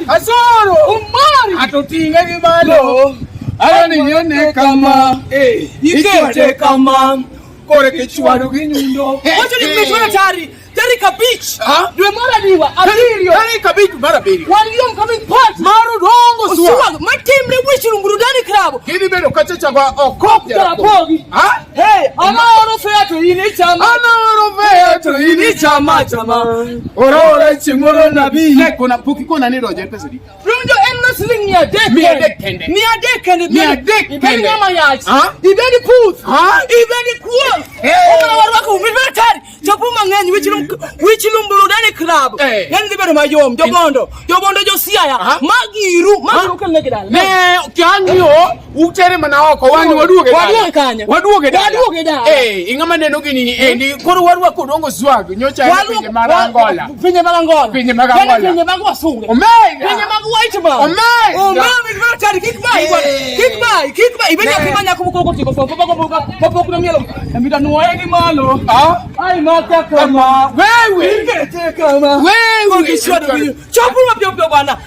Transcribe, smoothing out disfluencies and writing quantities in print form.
Asoro. Omari. Atotinga kibalo. Arani yone kama. Ikete kama. Kore kichwado kinyundo. Wacha nimechora tari. Tari kabich. Dwe mara diwa. Abirio. Tari kabich mara birio. Waliom coming part. Maru dongo swagg. My team le wishi lumburudani club. Kidi bero kachacha kwa Okoth Jarapogi. Hey, ana orofea to ini chama. Ana orofea to ini chama chama. Orore chimoro nabi. Kuna puki kuna ni roje pesa di. Runjo enna sling ni adek. Mi adek kende. Mi adek kende. Mi adek kende. Ibeni ngama yachi. Ibeni put. Ibeni kuo. Omara warwako umibera tari. Chapuma ngeni wichi lumburudani club. Yani libero mayom. Jobondo josiaya. Magiru kene kidala. Ne kyanyo uchere mana wako wani waduoge kanya. Waduoge da. Ingama neno gini ni koro warwa kodongo swagg nyocha pinye marangola. Pinye marangola sunge. Pinye magwa ichima. Omari vitari kick by. Ibenya kimanya kubukoko tiko popo kuna mielo. Ambita nuwaeni malo. Ai mata kama. Wewe. Ingete kama. Wewe. Chopu mapyo bwana.